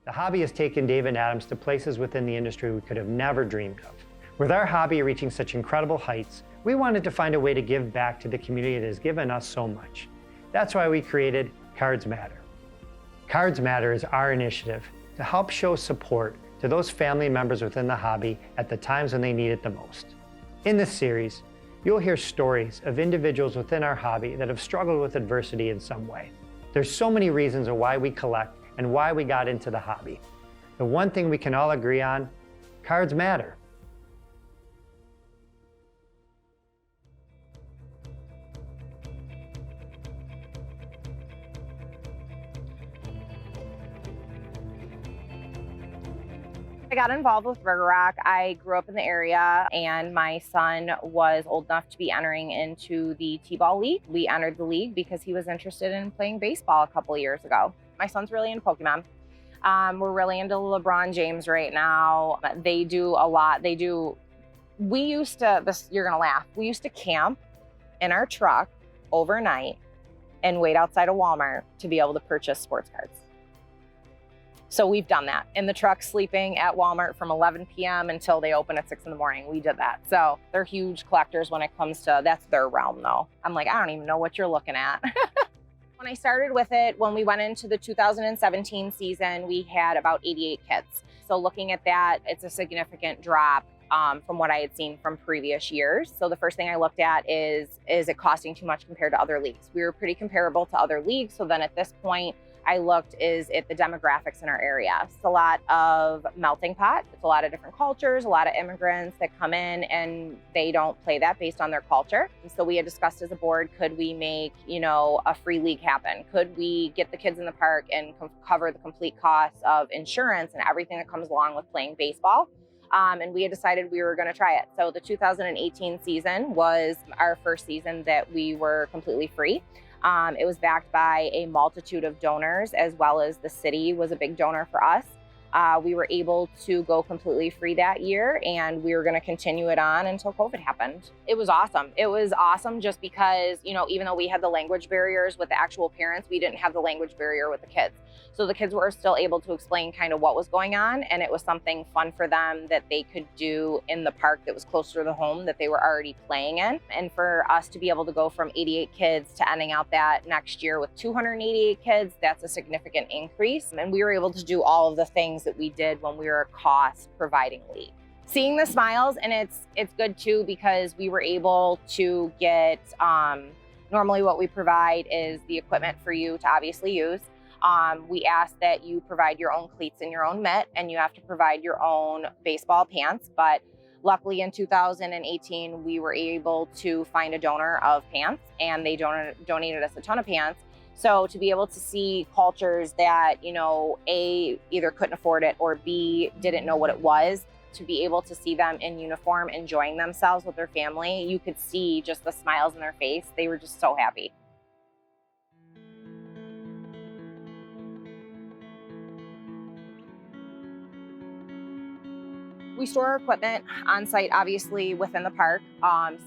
The hobby has taken Dave and Adams to places within the industry we could have never dreamed of. With our hobby reaching such incredible heights, we wanted to find a way to give back to the community that has given us so much. That's why we created Cards Matter. Cards Matter is our initiative to help show support to those family members within the hobby at the times when they need it the most. In this series, you'll hear stories of individuals within our hobby that have struggled with adversity in some way. There's so many reasons of why we collect and why we got into the hobby. The one thing we can all agree on, cards matter. I got involved with River Rock. I grew up in the area and my son was old enough to be entering into the T-ball league. We entered the league because he was interested in playing baseball a couple of years ago. My son's really into Pokemon. We're really into LeBron James right now. They do a lot. We used to, you're gonna laugh, we used to camp in our truck overnight and wait outside of Walmart to be able to purchase sports cards. So we've done that in the truck, sleeping at Walmart from 11 p.m. until they open at 6 in the morning. We did that. So they're huge collectors when it comes to, that's their realm though. I'm like, I don't even know what you're looking at. When I started with it, when we went into the 2017 season, we had about 88 kids. So looking at that, it's a significant drop from what I had seen from previous years. So the first thing I looked at is it costing too much compared to other leagues? We were pretty comparable to other leagues. So then at this point, I looked at the demographics in our area. It's a lot of melting pot. It's a lot of different cultures, a lot of immigrants that come in and they don't play that based on their culture. And so we had discussed as a board, could we make, a free league happen? Could we get the kids in the park and cover the complete costs of insurance and everything that comes along with playing baseball? And we had decided we were going to try it. So the 2018 season was our first season that we were completely free. It was backed by a multitude of donors, as well as the city was a big donor for us. We were able to go completely free that year, and we were going to continue it on until COVID happened. It was awesome. It was awesome just because, even though we had the language barriers with the actual parents, we didn't have the language barrier with the kids. So the kids were still able to explain kind of what was going on, and it was something fun for them that they could do in the park that was closer to home that they were already playing in. And for us to be able to go from 88 kids to ending out that next year with 288 kids, that's a significant increase. And we were able to do all of the things that we did when we were a cost providing league. Seeing the smiles, and it's good too because we were able to get, normally what we provide is the equipment for you to obviously use. We ask that you provide your own cleats and your own mitt, and you have to provide your own baseball pants. But luckily in 2018, we were able to find a donor of pants, and they donated us a ton of pants. So to be able to see cultures that, A, either couldn't afford it, or B, didn't know what it was, to be able to see them in uniform, enjoying themselves with their family, you could see just the smiles in their face. They were just so happy. We store our equipment on site, obviously within the park.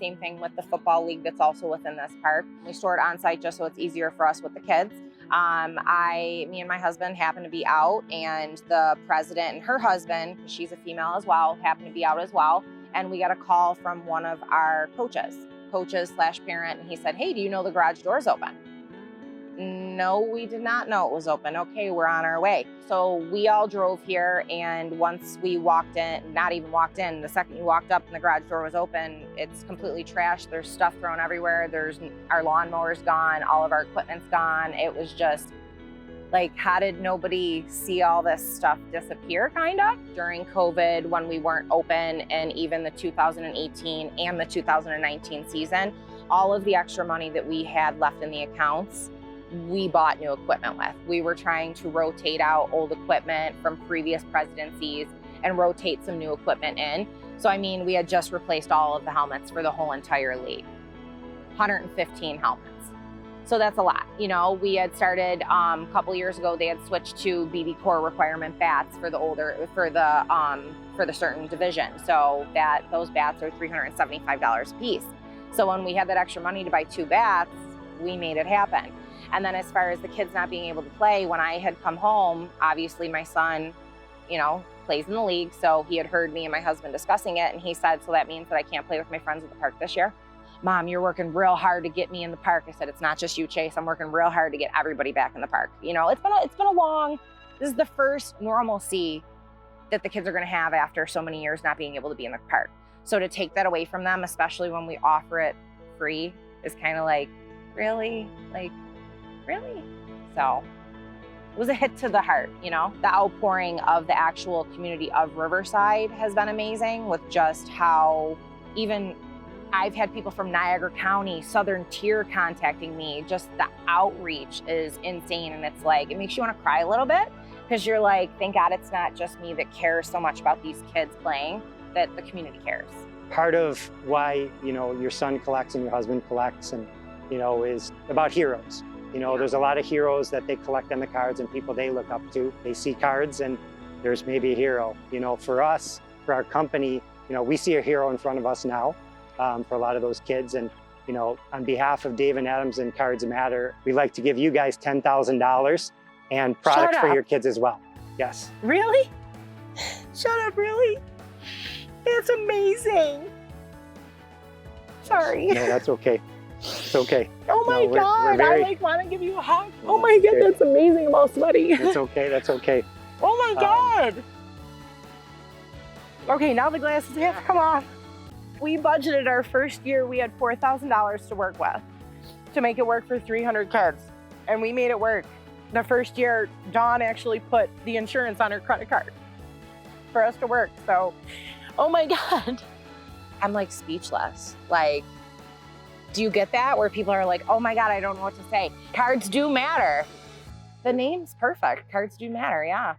Same thing with the football league that's also within this park. We store it on site just so it's easier for us with the kids. Me and my husband happened to be out, and the president and her husband, she's a female as well, happened to be out as well. And we got a call from one of our coaches/parent, and he said, "Hey, do you know the garage door's open?" No, we did not know it was open. Okay, we're on our way. So we all drove here, and once we walked in, not even walked in, the second you walked up and the garage door was open, it's completely trashed. There's stuff thrown everywhere. Our lawnmower's gone, all of our equipment's gone. It was just like, how did nobody see all this stuff disappear, kind of? During COVID, when we weren't open, and even the 2018 and the 2019 season, all of the extra money that we had left in the accounts, we bought new equipment with. We were trying to rotate out old equipment from previous presidencies and rotate some new equipment in. So we had just replaced all of the helmets for the whole entire league. 115 helmets. So that's a lot. We had started a couple years ago, they had switched to BB Core requirement bats for the certain division. So those bats are $375 a piece. So when we had that extra money to buy 2 bats, we made it happen. And then as far as the kids not being able to play, when I had come home, obviously my son, plays in the league. So he had heard me and my husband discussing it. And he said, so that means that I can't play with my friends at the park this year? Mom, you're working real hard to get me in the park. I said, it's not just you, Chase. I'm working real hard to get everybody back in the park. This is the first normalcy that the kids are going to have after so many years not being able to be in the park. So to take that away from them, especially when we offer it free, is kind of like, really? Like, really? So it was a hit to the heart, The outpouring of the actual community of Riverside has been amazing, with just how even I've had people from Niagara County, Southern Tier contacting me. Just the outreach is insane. And it's like, it makes you want to cry a little bit, because you're like, thank God it's not just me that cares so much about these kids playing, that the community cares. Part of why, your son collects and your husband collects and, is about heroes. There's a lot of heroes that they collect on the cards and people they look up to. They see cards and there's maybe a hero. For us, for our company, we see a hero in front of us now for a lot of those kids. And, on behalf of Dave and Adams and Cards Matter, we'd like to give you guys $10,000 and products for your kids as well. Yes. Really? Shut up, really? That's amazing. Sorry. No, that's okay. It's okay. Oh my God, I want to give you a hug. Oh my God, that's amazing. I'm all sweaty. That's okay, that's okay. Oh my God. Okay, now the glasses have to come off. We budgeted our first year, we had $4,000 to work with to make it work for 300 kids. And we made it work. The first year, Dawn actually put the insurance on her credit card for us to work. So, oh my God. I'm like speechless. Like, do you get that? Where people are like, oh my God, I don't know what to say. Cards do matter. The name's perfect. Cards do matter, yeah.